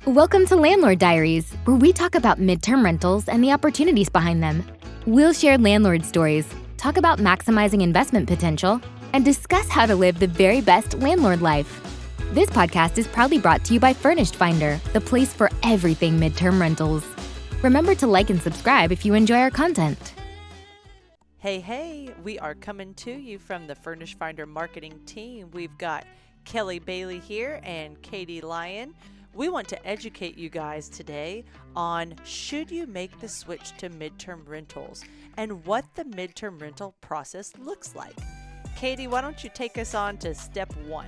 Welcome to Landlord Diaries, where we talk about midterm rentals and the opportunities behind them. We'll share landlord stories, talk about maximizing investment potential, and discuss how to live the very best landlord life. This podcast is proudly brought to you by Furnished Finder, the place for everything midterm rentals. Remember to like and subscribe if you enjoy our content. Hey, we are coming to you from the Furnished Finder marketing team. We've got Kelly Bailey here and Katie Lyon. We want to educate you guys today on should you make the switch to midterm rentals and what the midterm rental process looks like. Katie, why don't you take us on to step one?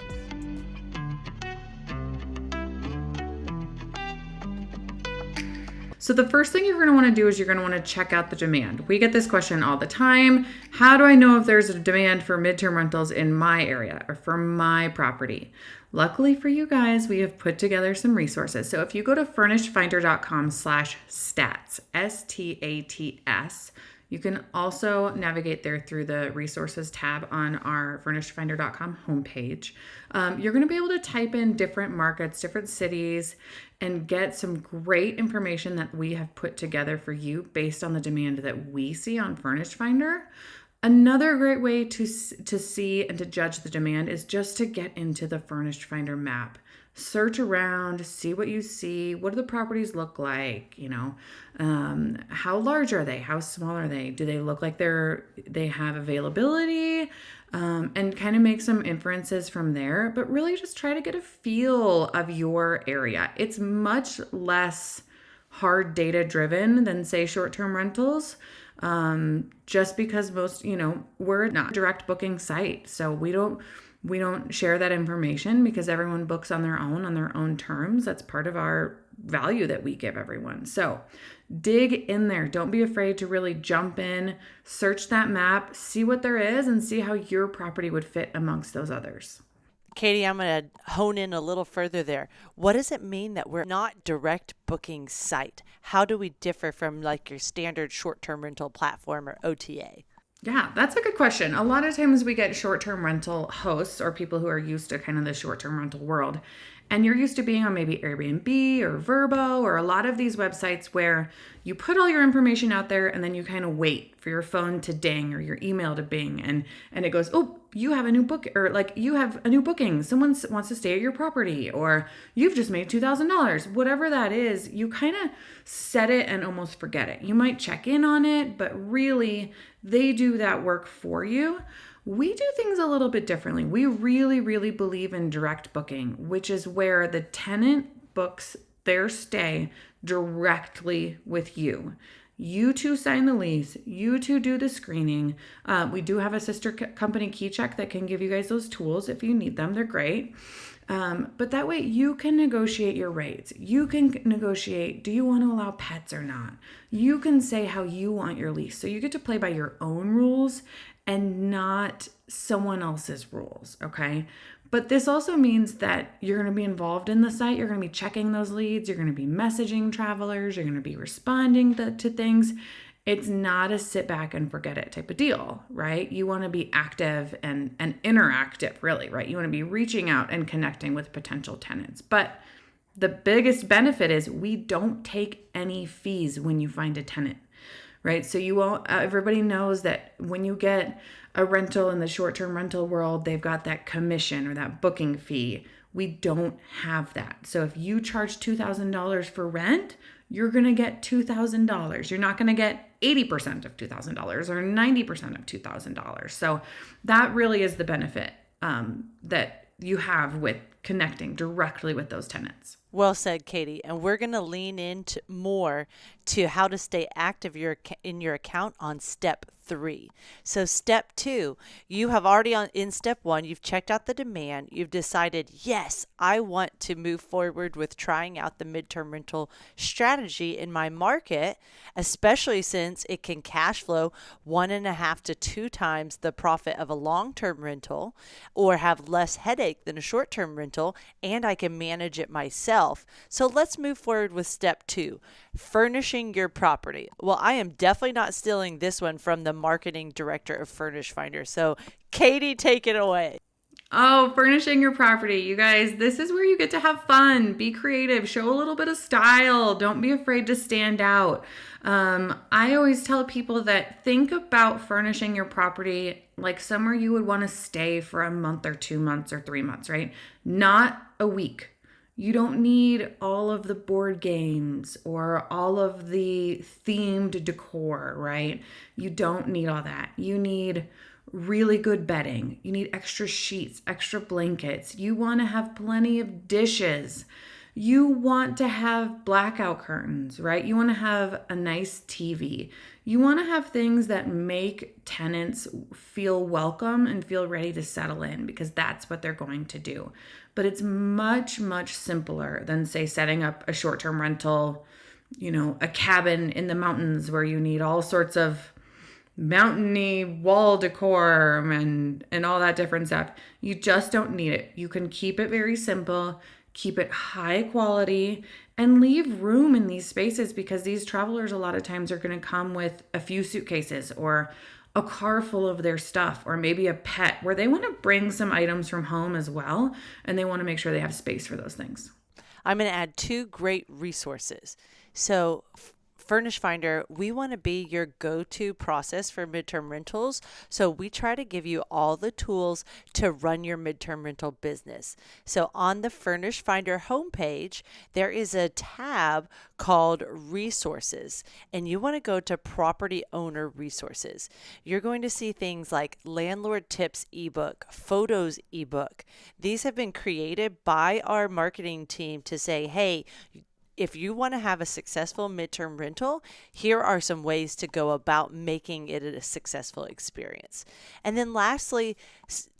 So the first thing you're going to want to do is you're going to want to check out the demand. We get this question all the time. How do I know if there's a demand for midterm rentals in my area or for my property? Luckily for you guys, we have put together some resources. So if you go to furnishedfinder.com/stats, STATS, you can also navigate there through the resources tab on our furnishedfinder.com homepage. You're going to be able to type in different markets, different cities, and get some great information that we have put together for you based on the demand that we see on Furnished Finder. Another great way to see and to judge the demand is just to get into the Furnished Finder map. Search around, see what you see. What do the properties look like? How large are they? How small are they? Do they look like they have availability? And kind of make some inferences from there, but really just try to get a feel of your area. It's much less hard data driven than say short-term rentals. Just because most, we're not a direct booking site. So we don't share that information because everyone books on their own terms. That's part of our value that we give everyone. So dig in there. Don't be afraid to really jump in, search that map, see what there is, and see how your property would fit amongst those others. Katie, I'm going to hone in a little further there. What does it mean that we're not direct booking site? How do we differ from like your standard short-term rental platform or OTA? Yeah, that's a good question. A lot of times we get short-term rental hosts or people who are used to kind of the short-term rental world. And you're used to being on maybe Airbnb or Vrbo or a lot of these websites where you put all your information out there and then you kind of wait for your phone to ding or your email to bing and it goes, oh, you have a new book, or like you have a new booking. Someone wants to stay at your property, or you've just made $2,000. Whatever that is, you kind of set it and almost forget it. You might check in on it, but really they do that work for you. We do things a little bit differently. We really, really believe in direct booking, which is where the tenant books their stay directly with you. You two sign the lease. You two do the screening. We do have a sister company, KeyCheck, that can give you guys those tools if you need them. They're great. But that way you can negotiate your rates. You can negotiate, do you want to allow pets or not? You can say how you want your lease. So you get to play by your own rules and not someone else's rules, okay? But this also means that you're going to be involved in the site. You're going to be checking those leads. You're going to be messaging travelers. You're going to be responding to things. It's not a sit back and forget it type of deal, right? You want to be active and interactive, really, right? You want to be reaching out and connecting with potential tenants. But the biggest benefit is we don't take any fees when you find a tenant, right? So everybody knows that when you get a rental in the short-term rental world, they've got that commission or that booking fee. We don't have that. So if you charge $2,000 for rent, you're going to get $2,000. You're not going to get 80% of $2,000 or 90% of $2,000. So that really is the benefit that you have with connecting directly with those tenants. Well said, Katie. And we're going to lean into more to how to stay active in your account on step 3. So step 2, you have already in step 1, you've checked out the demand. You've decided, yes, I want to move forward with trying out the midterm rental strategy in my market, especially since it can cash flow 1.5 to 2 times the profit of a long-term rental or have less headache than a short-term rental, and I can manage it myself. So let's move forward with step 2, furnishing your property. Well, I am definitely not stealing this one from the marketing director of Furnished Finder. So Katie, take it away. Oh, furnishing your property. You guys, this is where you get to have fun, be creative, show a little bit of style. Don't be afraid to stand out. I always tell people that think about furnishing your property like somewhere you would want to stay for a month or 2 months or 3 months, right? Not a week. You don't need all of the board games or all of the themed decor, right? You don't need all that. You need really good bedding. You need extra sheets, extra blankets. You want to have plenty of dishes. You want to have blackout curtains, right? You want to have a nice TV. You want to have things that make tenants feel welcome and feel ready to settle in because that's what they're going to do. But it's much, much simpler than, say, setting up a short-term rental, a cabin in the mountains where you need all sorts of mountainy wall decor and all that different stuff. You just don't need it. You can keep it very simple, keep it high quality, and leave room in these spaces because these travelers a lot of times are going to come with a few suitcases or a car full of their stuff or maybe a pet where they want to bring some items from home as well, and they want to make sure they have space for those things. I'm going to add two great resources. So Furnished Finder, we want to be your go-to process for midterm rentals. So we try to give you all the tools to run your midterm rental business. So on the Furnished Finder homepage, there is a tab called Resources, and you want to go to Property Owner Resources. You're going to see things like Landlord Tips ebook, Photos ebook. These have been created by our marketing team to say, hey, if you want to have a successful midterm rental, here are some ways to go about making it a successful experience. And then lastly,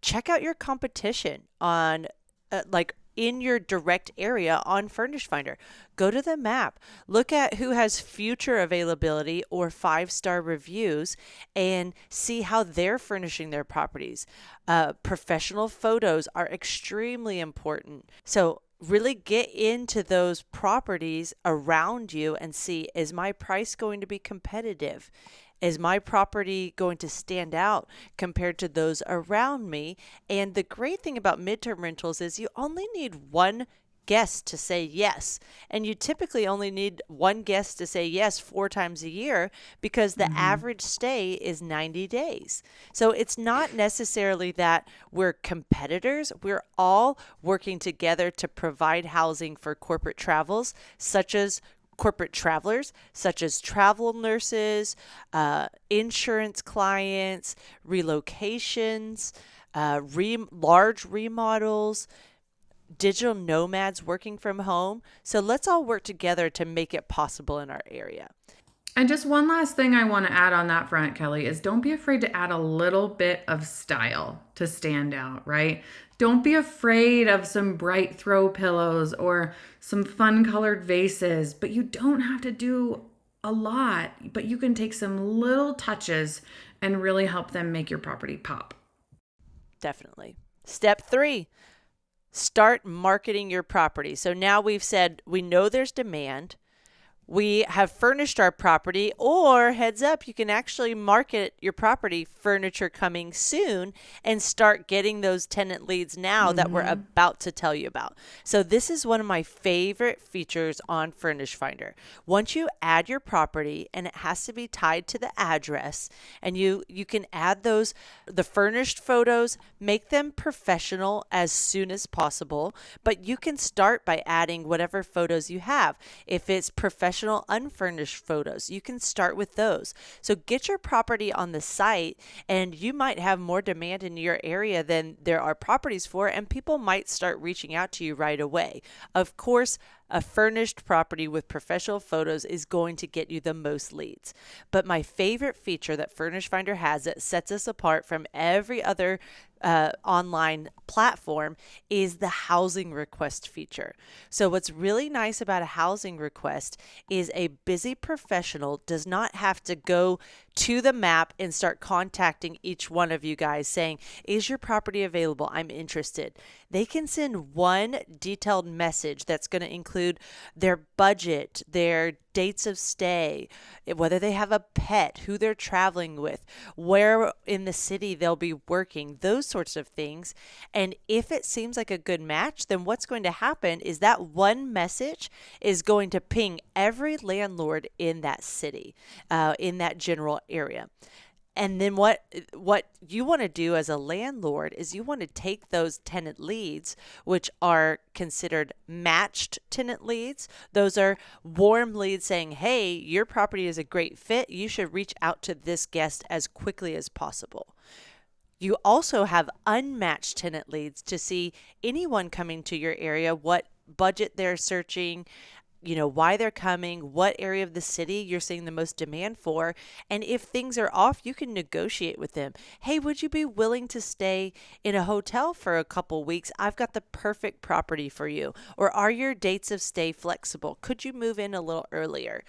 check out your competition on in your direct area on Furnished Finder. Go to the map, look at who has future availability or 5-star reviews and see how they're furnishing their properties. Professional photos are extremely important. So really get into those properties around you and see, is my price going to be competitive? Is my property going to stand out compared to those around me? And the great thing about midterm rentals is you only need one guest to say yes. And you typically only need one guest to say yes 4 times a year because the average stay is 90 days. So it's not necessarily that we're competitors. We're all working together to provide housing for corporate travelers, such as travel nurses, insurance clients, relocations, large remodels, digital nomads working from home. So let's all work together to make it possible in our area. And just one last thing I want to add on that front, Kelly, is don't be afraid to add a little bit of style to stand out, right? Don't be afraid of some bright throw pillows or some fun colored vases, but you don't have to do a lot, but you can take some little touches and really help them make your property pop. Definitely. Step 3. Start marketing your property. So now we've said we know there's demand. We have furnished our property, or heads up, you can actually market your property, furniture coming soon, and start getting those tenant leads now that we're about to tell you about. So this is one of my favorite features on Furnished Finder. Once you add your property, and it has to be tied to the address, and you can add the furnished photos, make them professional as soon as possible, but you can start by adding whatever photos you have. If it's professional unfurnished photos, you can start with those. So get your property on the site, and you might have more demand in your area than there are properties for, and people might start reaching out to you right away. Of course, a furnished property with professional photos is going to get you the most leads. But my favorite feature that Furnished Finder has that sets us apart from every other online platform is the housing request feature. So what's really nice about a housing request is a busy professional does not have to go to the map and start contacting each one of you guys saying, is your property available? I'm interested. They can send one detailed message that's going to include their budget, their dates of stay, whether they have a pet, who they're traveling with, where in the city they'll be working, those sorts of things. And if it seems like a good match, then what's going to happen is that one message is going to ping every landlord in that city, in that general area. And then what you want to do as a landlord is you want to take those tenant leads, which are considered matched tenant leads. Those are warm leads saying, hey, your property is a great fit. You should reach out to this guest as quickly as possible. You also have unmatched tenant leads to see anyone coming to your area, what budget they're searching, why they're coming, what area of the city you're seeing the most demand for. And if things are off, you can negotiate with them. Hey, would you be willing to stay in a hotel for a couple weeks? I've got the perfect property for you. Or are your dates of stay flexible? Could you move in a little earlier?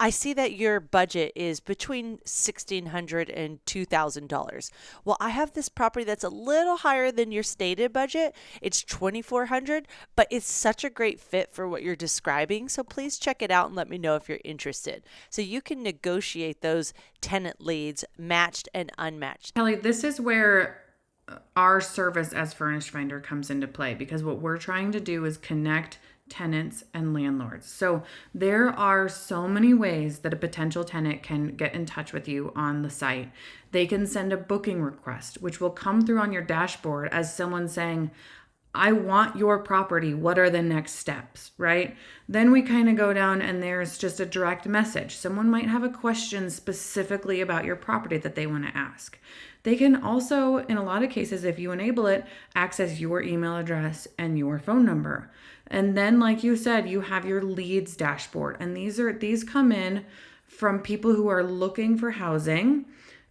I see that your budget is between $1,600 and $2,000. Well, I have this property that's a little higher than your stated budget. It's $2,400, but it's such a great fit for what you're describing. So please check it out and let me know if you're interested. So you can negotiate those tenant leads, matched and unmatched. Kelly, this is where our service as Furnished Finder comes into play, because what we're trying to do is connect tenants and landlords. So there are so many ways that a potential tenant can get in touch with you on the site. They can send a booking request, which will come through on your dashboard as someone saying, I want your property. What are the next steps, right? Then we kind of go down and there's just a direct message. Someone might have a question specifically about your property that they want to ask. They can also, in a lot of cases, if you enable it, access your email address and your phone number. And then, like you said, you have your leads dashboard. And these come in from people who are looking for housing.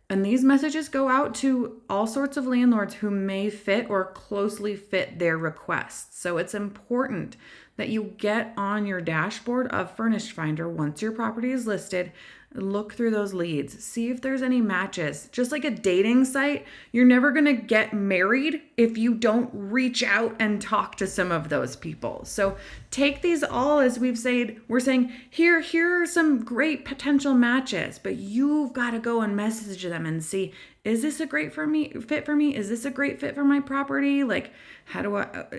And these messages go out to all sorts of landlords who may fit or closely fit their requests. So it's important that you get on your dashboard of Furnished Finder once your property is listed. Look through those leads, see if there's any matches. Just like a dating site, you're never going to get married if you don't reach out and talk to some of those people. So take these all, as we're saying, here are some great potential matches, but you've got to go and message them and see, is this a great fit for me? Is this a great fit for my property? Like,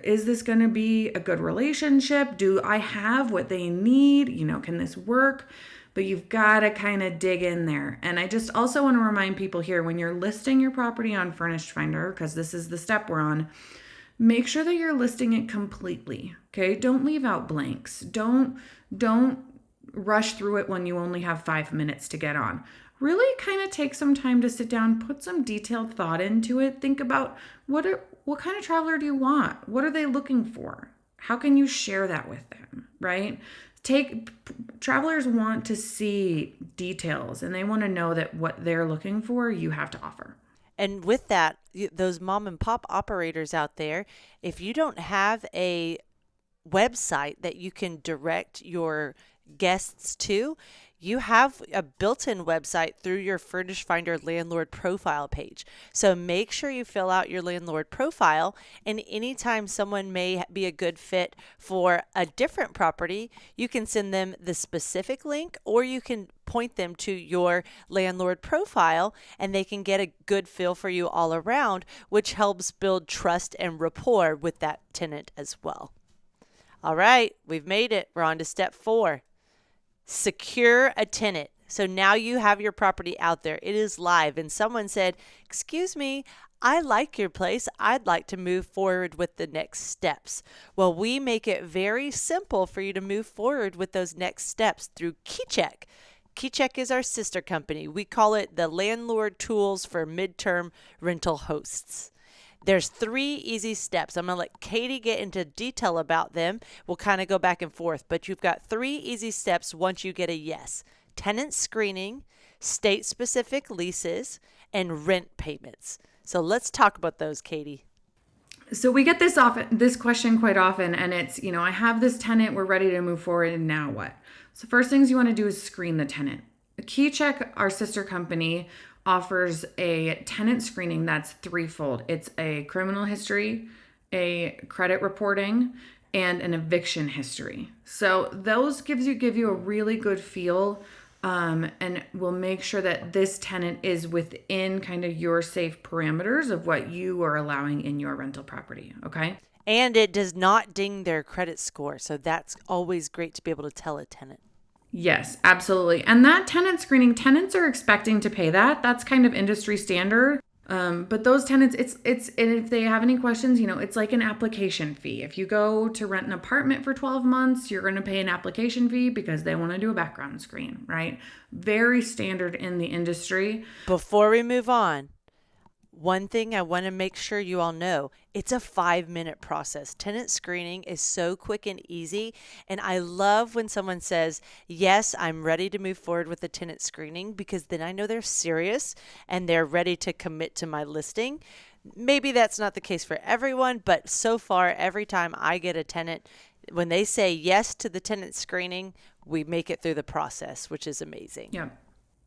is this going to be a good relationship? Do I have what they need? Can this work? But you've got to kind of dig in there. And I just also want to remind people here, when you're listing your property on Furnished Finder, because this is the step we're on, make sure that you're listing it completely. Okay? Don't leave out blanks. Don't rush through it when you only have 5 minutes to get on. Really kind of take some time to sit down, put some detailed thought into it. Think about what kind of traveler do you want? What are they looking for? How can you share that with them, right? Travelers want to see details, and they want to know that what they're looking for, you have to offer. And with that, those mom and pop operators out there, if you don't have a website that you can direct your guests to, you have a built-in website through your Furnished Finder landlord profile page. So make sure you fill out your landlord profile, and anytime someone may be a good fit for a different property, you can send them the specific link, or you can point them to your landlord profile and they can get a good feel for you all around, which helps build trust and rapport with that tenant as well. All right, we've made it. We're on to step 4. Secure a tenant. So now you have your property out there. It is live. And someone said, excuse me, I like your place. I'd like to move forward with the next steps. Well, we make it very simple for you to move forward with those next steps through KeyCheck. KeyCheck is our sister company. We call it the landlord tools for midterm rental hosts. There's 3 easy steps. I'm going to let Katie get into detail about them. We'll kind of go back and forth, but you've got 3 easy steps once you get a yes. Tenant screening, state-specific leases, and rent payments. So let's talk about those, Katie. So we get this question quite often, and it's, I have this tenant, we're ready to move forward, and now what? So first things you want to do is screen the tenant. KeyCheck, our sister company, offers a tenant screening that's threefold. It's a criminal history, a credit reporting, and an eviction history. So those give you a really good feel, and will make sure that this tenant is within kind of your safe parameters of what you are allowing in your rental property. Okay. And it does not ding their credit score. So that's always great to be able to tell a tenant. Yes, absolutely. And that tenant screening, tenants are expecting to pay that. That's kind of industry standard. But those tenants, and if they have any questions, it's like an application fee. If you go to rent an apartment for 12 months, you're going to pay an application fee because they want to do a background screen, right? Very standard in the industry. Before we move on, one thing I want to make sure you all know, it's a 5-minute process. Tenant screening is so quick and easy. And I love when someone says, yes, I'm ready to move forward with the tenant screening, because then I know they're serious and they're ready to commit to my listing. Maybe that's not the case for everyone, but so far, every time I get a tenant, when they say yes to the tenant screening, we make it through the process, which is amazing. Yeah.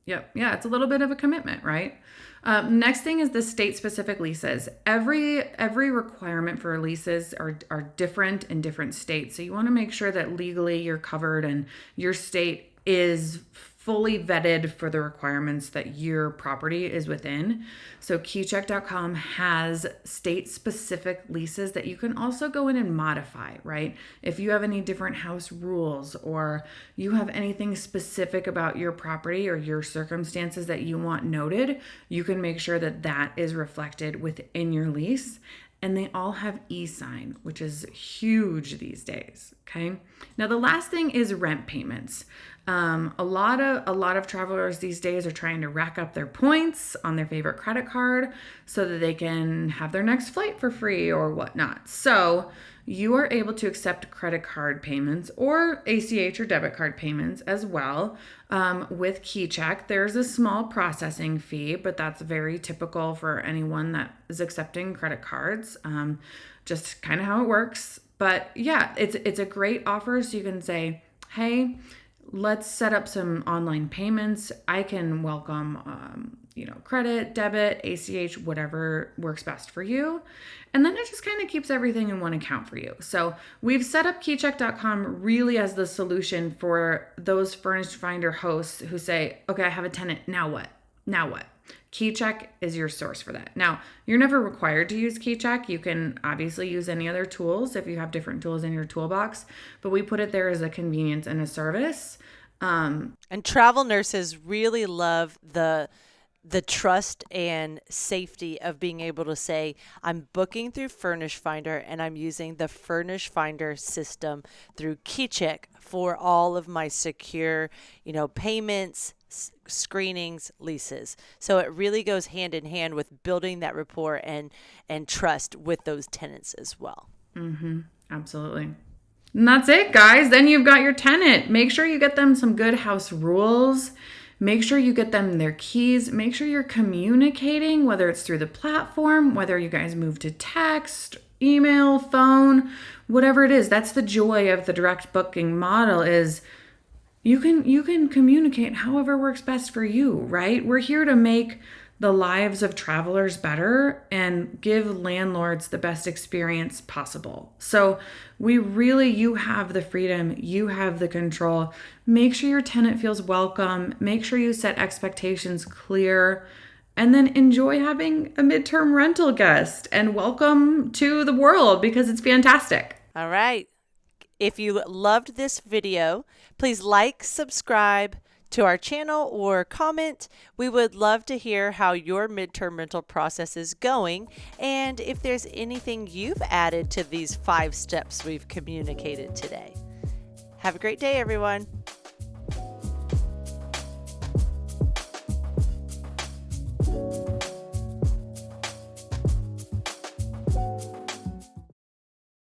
Yep. Yeah, it's a little bit of a commitment, right? Next thing is the state-specific leases. Every requirement for leases are different in different states. So you want to make sure that legally you're covered and your state is fully vetted for the requirements that your property is within. So KeyCheck.com has state-specific leases that you can also go in and modify, right? If you have any different house rules, or you have anything specific about your property or your circumstances that you want noted, you can make sure that that is reflected within your lease. And they all have e-sign, which is huge these days. Okay. Now the last thing is rent payments. A lot of travelers these days are trying to rack up their points on their favorite credit card so that they can have their next flight for free or whatnot. So you are able to accept credit card payments or ACH or debit card payments as well. With KeyCheck, there's a small processing fee, but that's very typical for anyone that is accepting credit cards. Just kind of how it works. But yeah, it's a great offer. So you can say, hey, let's set up some online payments. I can welcome, credit, debit, ACH, whatever works best for you. And then it just kind of keeps everything in one account for you. So we've set up KeyCheck.com really as the solution for those Furnished Finder hosts who say, okay, I have a tenant. Now what? KeyCheck is your source for that. Now, you're never required to use KeyCheck. You can obviously use any other tools if you have different tools in your toolbox, but we put it there as a convenience and a service. And travel nurses really love the trust and safety of being able to say, I'm booking through Furnished Finder and I'm using the Furnished Finder system through KeyCheck for all of my secure, payments, screenings, leases. So it really goes hand in hand with building that rapport and trust with those tenants as well. Mm-hmm. Absolutely. And that's it, guys. Then you've got your tenant. Make sure you get them some good house rules. Make sure you get them their keys. Make sure you're communicating, whether it's through the platform, whether you guys move to text, email, phone, whatever it is. That's the joy of the direct booking model is you can communicate however works best for you, right? We're here to make the lives of travelers better and give landlords the best experience possible. So you have the freedom, you have the control. Make sure your tenant feels welcome. Make sure you set expectations clear, and then enjoy having a midterm rental guest and welcome to the world because it's fantastic. All right. If you loved this video, please like, subscribe to our channel, or comment. We would love to hear how your midterm rental process is going, and if there's anything you've added to these 5 steps we've communicated today. Have a great day, everyone.